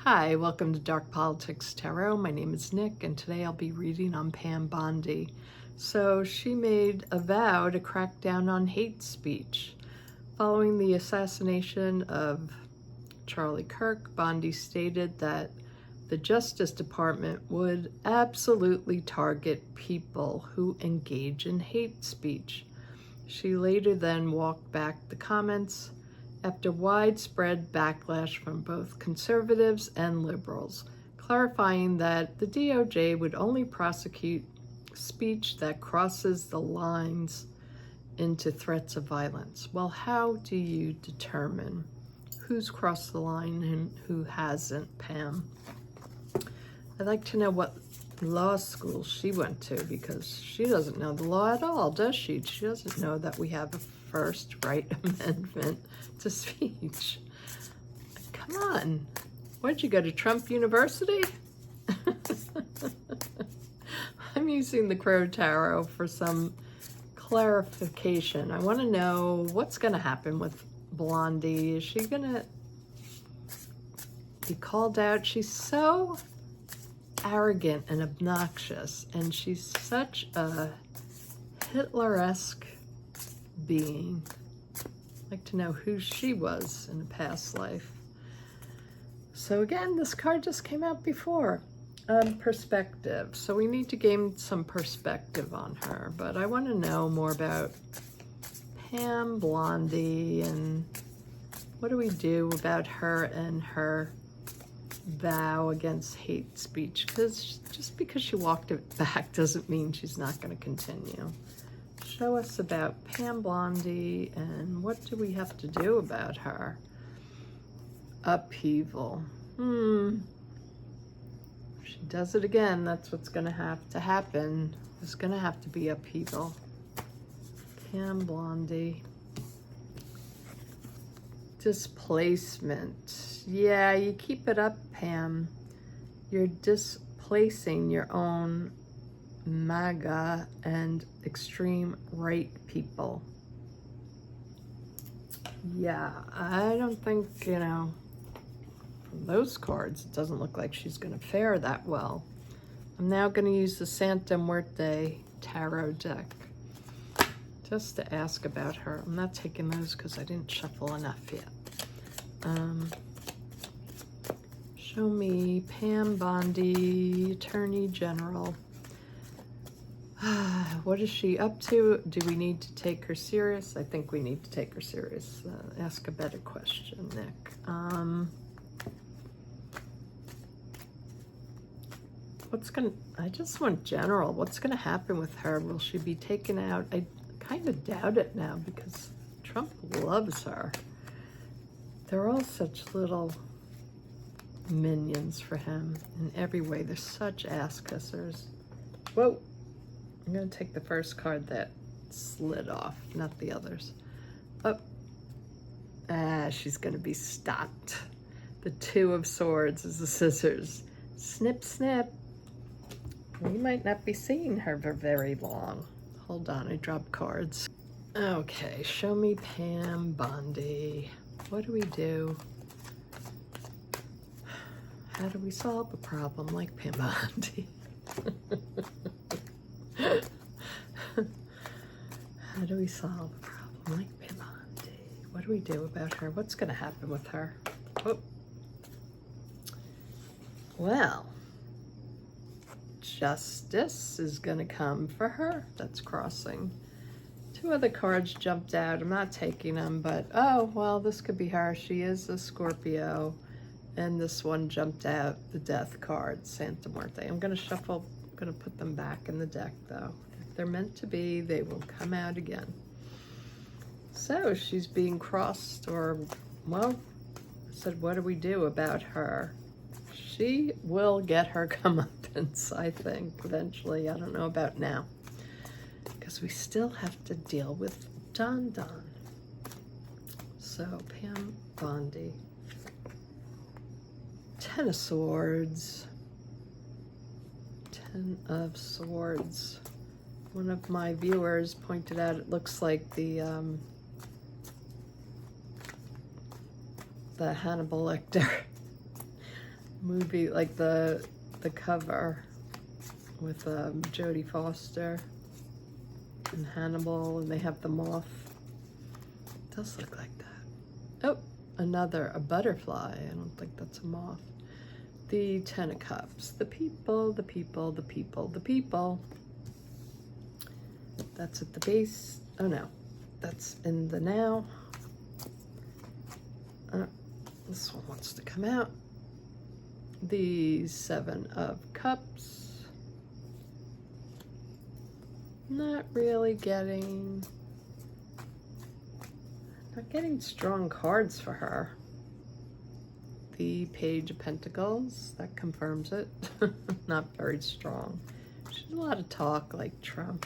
Hi, welcome to Dark Politics Tarot. My name is Nick, and today I'll be reading on Pam Bondi. So she made a vow to crack down on hate speech. Following the assassination of Charlie Kirk, Bondi stated that the Justice Department would absolutely target people who engage in hate speech. She later then walked back the comments after widespread backlash from both conservatives and liberals, clarifying that the DOJ would only prosecute speech that crosses the lines into threats of violence. Well, how do you determine who's crossed the line and who hasn't, Pam? I'd like to know what law school she went to, because she doesn't know the law at all, does she? She doesn't know that we have a First Right Amendment to speech. Come on. Where'd you go to Trump University? I'm using the Crow Tarot for some clarification. I want to know what's going to happen with Blondie. Is she going to be called out? She's so arrogant and obnoxious, and she's such a Hitler-esque being. I'd like to know who she was in a past life. So again, this card just came out before. Perspective. So we need to gain some perspective on her, but I want to know more about Pam Bondi and what do we do about her and her vow against hate speech, because just because she walked it back doesn't mean she's not going to continue. Show us about Pam Bondi and what do we have to do about her? Upheaval. If she does it again, that's what's going to have to happen. There's going to have to be upheaval. Pam Bondi. Displacement. Yeah, you keep it up, Pam. You're displacing your own MAGA and extreme right people. Yeah, I don't think, from those cards, it doesn't look like she's going to fare that well. I'm now going to use the Muerte tarot deck just to ask about her. I'm not taking those because I didn't shuffle enough yet. Show me Pam Bondi, Attorney General. What is she up to? Do we need to take her serious? I think we need to take her serious. Ask a better question, Nick. I just want general. What's gonna happen with her? Will she be taken out? I kind of doubt it now because Trump loves her. They're all such little minions for him in every way. They're such ass kissers. Whoa. I'm going to take the first card that slid off, not the others. Oh. She's going to be stopped. The Two of Swords is the scissors. Snip, snip. We might not be seeing her for very long. Hold on, I dropped cards. Okay, show me Pam Bondi. What do we do? How do we solve a problem like Pam Bondi? How do we solve a problem like Pam Bondi? What do we do about her? What's going to happen with her? Oh. Well, justice is going to come for her. That's crossing. Two other cards jumped out. I'm not taking them, but oh, well, this could be her. She is a Scorpio. And this one jumped out, the Death card, Santa Muerte. I'm going to shuffle. I'm going to put them back in the deck, though. If they're meant to be, they will come out again. So she's being crossed, or, well, I said, what do we do about her? She will get her comeuppance, I think, eventually. I don't know about now. Because we still have to deal with Don Don. So, Pam Bondi. Ten of Swords. Ten of Swords. One of my viewers pointed out it looks like the Hannibal Lecter movie, like the cover with Jodie Foster and Hannibal, and they have the moth. It does look like that. Oh, a butterfly. I don't think that's a moth. The Ten of Cups. The people, the people, the people, the people. That's at the base. Oh no, that's in the now. This one wants to come out. The Seven of Cups. Not getting strong cards for her. The Page of Pentacles, that confirms it. Not very strong. She's a lot of talk like Trump.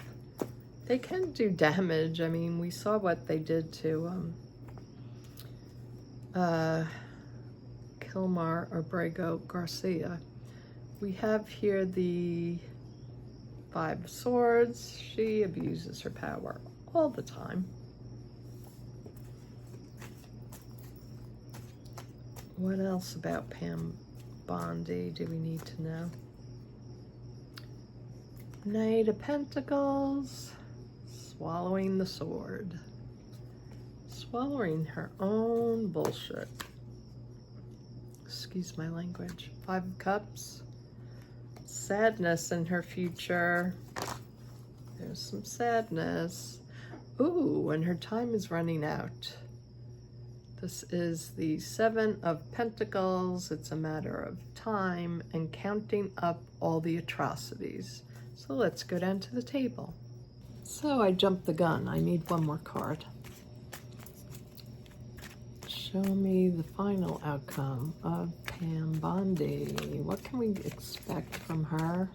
They can do damage. I mean, we saw what they did to Kilmar Abrego Garcia. We have here the Five of Swords. She abuses her power all the time. What else about Pam Bondi do we need to know? Knight of Pentacles, swallowing the sword. Swallowing her own bullshit. Excuse my language. Five of Cups. Sadness in her future. There's some sadness. Ooh, and her time is running out. This is the Seven of Pentacles. It's a matter of time and counting up all the atrocities. So let's go down to the table. So I jumped the gun. I need one more card. Show me the final outcome of Pam Bondi. What can we expect from her?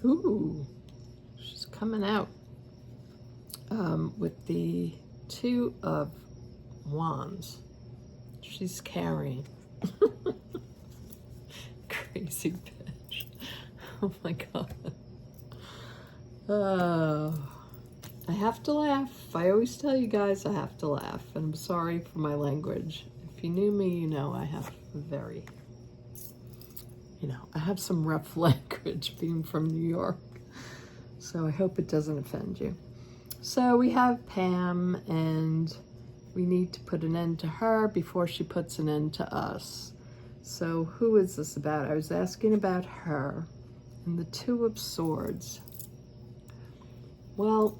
Ooh, she's coming out with the Two of Wands. She's carrying. Crazy bitch. Oh my God. I have to laugh. I always tell you guys I have to laugh. And I'm sorry for my language. If you knew me, you know I have very, I have some rough language being from New York. So I hope it doesn't offend you. So we have Pam, and we need to put an end to her before she puts an end to us. So who is this about? I was asking about her and the Two of Swords. Well,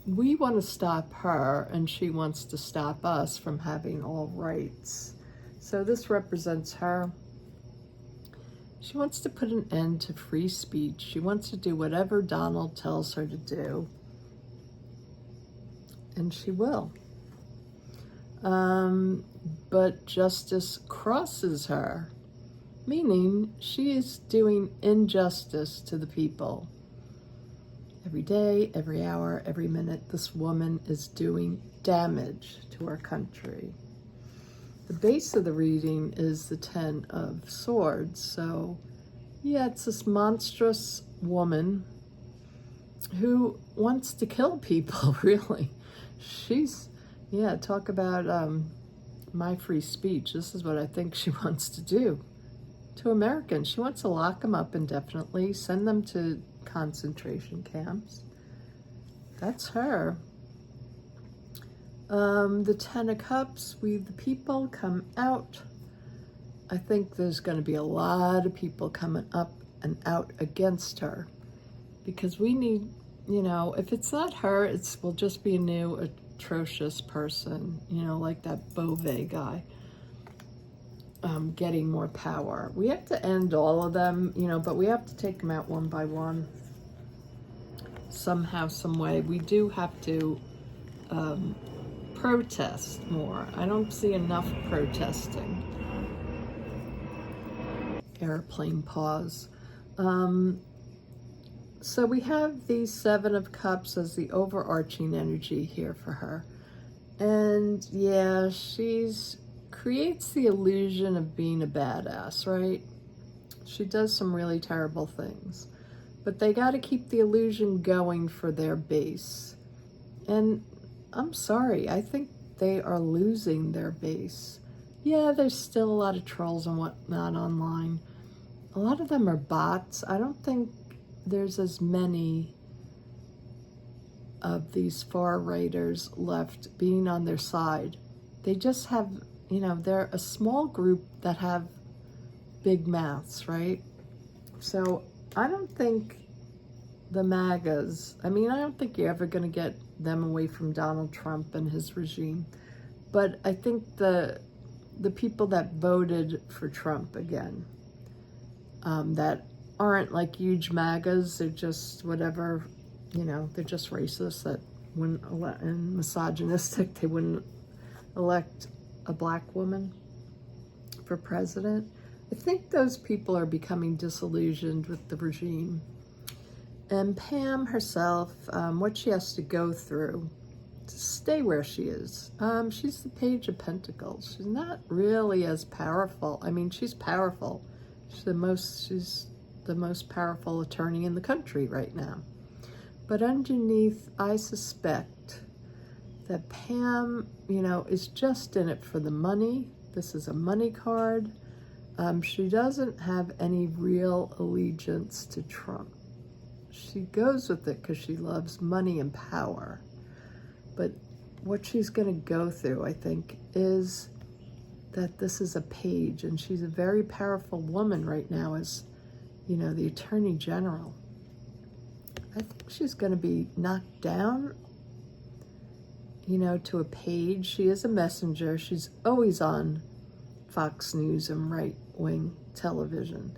we want to stop her, and she wants to stop us from having all rights. So this represents her. She wants to put an end to free speech. She wants to do whatever Donald tells her to do. And she will. But justice crosses her, meaning she is doing injustice to the people. Every day, every hour, every minute, this woman is doing damage to our country. The base of the reading is the Ten of Swords. So, yeah, it's this monstrous woman who wants to kill people, really. She's, talk about my free speech. This is what I think she wants to do to Americans. She wants to lock them up indefinitely, send them to concentration camps. That's her. The Ten of Cups, we the people come out. I think there's going to be a lot of people coming up and out against her, because we need, if it's not her, will just be a new atrocious person, like that Beauvais guy, getting more power. We have to end all of them, but we have to take them out one by one. Somehow, some way. We do have to protest more. I don't see enough protesting. Airplane pause. So we have the Seven of Cups as the overarching energy here for her. And yeah, creates the illusion of being a badass, right? She does some really terrible things. But they got to keep the illusion going for their base. And I'm sorry, I think they are losing their base. Yeah, there's still a lot of trolls and whatnot online. A lot of them are bots. I don't think there's as many of these far-righters left being on their side. They just have, you know, they're a small group that have big mouths, right? So I don't think the MAGAs, I mean, I don't think you're ever going to get them away from Donald Trump and his regime. But I think the people that voted for Trump again, that aren't like huge MAGAs, they're just whatever, you know, they're just racist that wouldn't elect, and misogynistic, they wouldn't elect a black woman for president. I think those people are becoming disillusioned with the regime. And Pam herself, what she has to go through to stay where she is. She's the Page of Pentacles. She's not really as powerful. I mean, she's powerful. She's the most powerful attorney in the country right now. But underneath, I suspect that Pam, you know, is just in it for the money. This is a money card. She doesn't have any real allegiance to Trump. She goes with it because she loves money and power. But what she's going to go through, I think, is that this is a page, and she's a very powerful woman right now as, you know, the Attorney General. I think she's going to be knocked down, you know, to a page. She is a messenger. She's always on Fox News and right-wing television.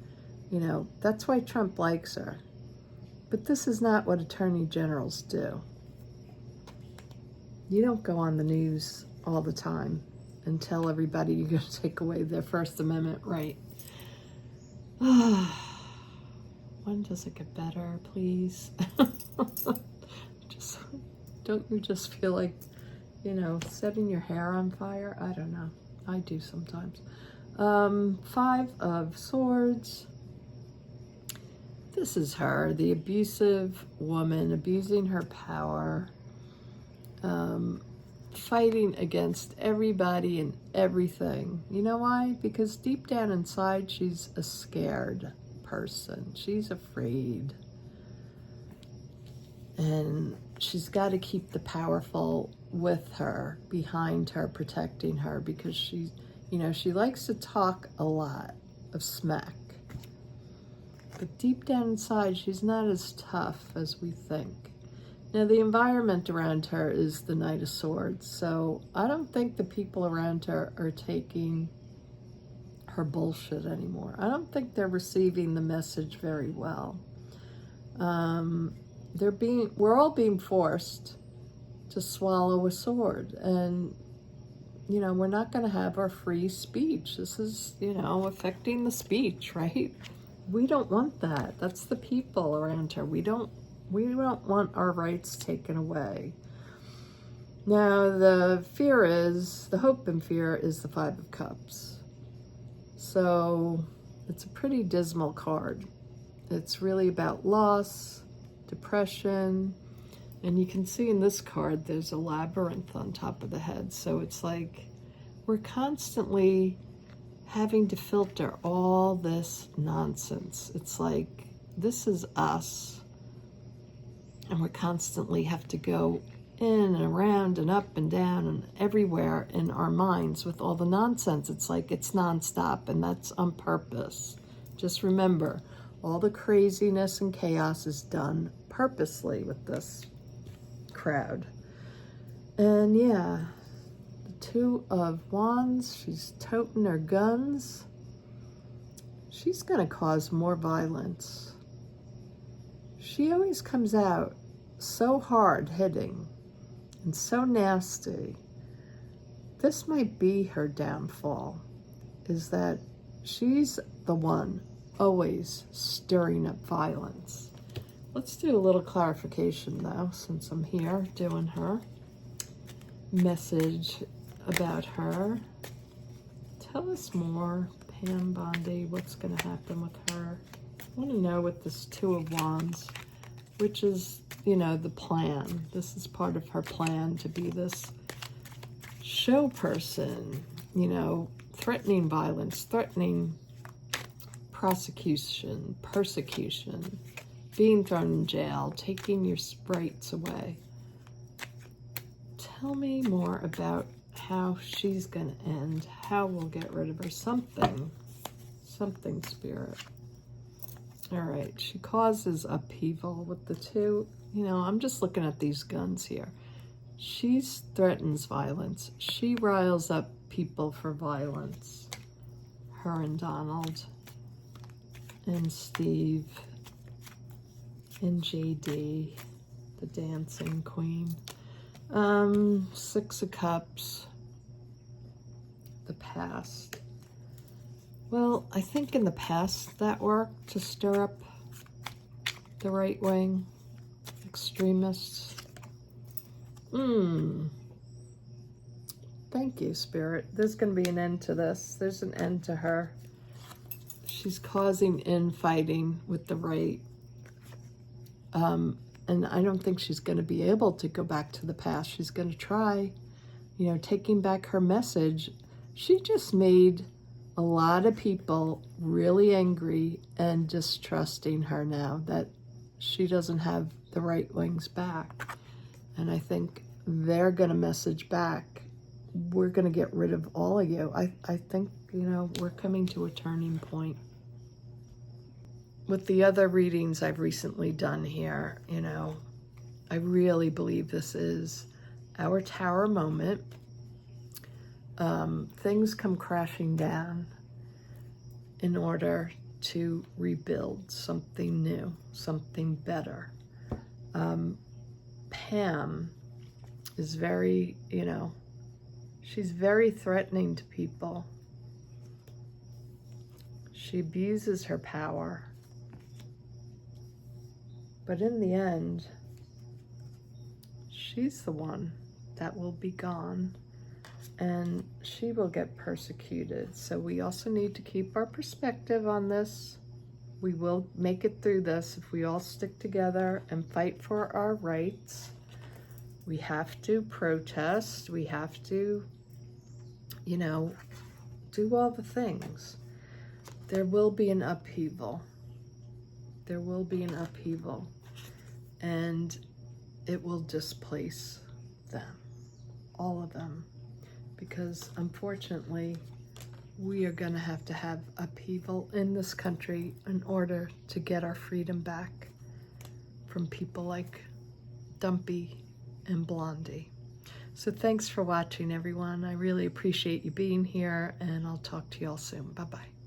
You know, that's why Trump likes her. But this is not what attorney generals do. You don't go on the news all the time and tell everybody you're going to take away their First Amendment right. When does it get better, please? Just, don't you just feel like, you know, setting your hair on fire? I don't know. I do sometimes. 5 of Swords. This is her, the abusive woman, abusing her power, fighting against everybody and everything. You know why? Because deep down inside, she's a scared person. She's afraid. And she's got to keep the powerful with her, behind her, protecting her, because she, you know, she likes to talk a lot of smack. But deep down inside, she's not as tough as we think. Now, the environment around her is the Knight of Swords, so I don't think the people around her are taking her bullshit anymore. I don't think they're receiving the message very well. We're all being forced to swallow a sword, and, you know, we're not going to have our free speech. This is, you know, affecting the speech, right? We don't want that. That's the people around her. We don't want our rights taken away. Now, the hope and fear is the 5 of Cups. So it's a pretty dismal card. It's really about loss, depression, and you can see in this card there's a labyrinth on top of the head. So it's like we're constantly having to filter all this nonsense. It's like, this is us, and we constantly have to go in and around and up and down and everywhere in our minds with all the nonsense. It's like it's nonstop, and that's on purpose. Just remember, all the craziness and chaos is done purposely with this crowd. And yeah, 2 of Wands, she's toting her guns. She's going to cause more violence. She always comes out so hard hitting and so nasty. This might be her downfall, is that she's the one always stirring up violence. Let's do a little clarification though, since I'm here doing her message about her. Tell us more, Pam Bondi, what's going to happen with her. I want to know with this 2 of Wands, which is, you know, the plan. This is part of her plan to be this show person, you know, threatening violence, threatening prosecution, persecution, being thrown in jail, taking your rights away. Tell me more about how she's going to end, how we'll get rid of her. Something, Spirit. All right, she causes upheaval with the two. You know, I'm just looking at these guns here. She threatens violence. She riles up people for violence. Her and Donald and Steve and JD, the dancing queen. 6 of Cups, the past. Well, I think in the past that worked to stir up the right wing extremists. Thank you, Spirit. There's going to be an end to this. There's an end to her. She's causing infighting with the right. And I don't think she's going to be able to go back to the past. She's going to try, you know, taking back her message. She just made a lot of people really angry and distrusting her now that she doesn't have the right wings back. And I think they're going to message back, we're going to get rid of all of you. I think, you know, we're coming to a turning point. With the other readings I've recently done here, you know, I really believe this is our tower moment. Things come crashing down in order to rebuild something new, something better. Pam is very, you know, she's very threatening to people. She abuses her power. But in the end, she's the one that will be gone, and she will get persecuted. So we also need to keep our perspective on this. We will make it through this if we all stick together and fight for our rights. We have to protest. We have to, you know, do all the things. There will be an upheaval. There will be an upheaval. And it will displace them, all of them, because unfortunately we are going to have upheaval in this country in order to get our freedom back from people like Dumpy and Blondie. So thanks for watching, everyone. I really appreciate you being here, and I'll talk to you all soon. Bye-bye.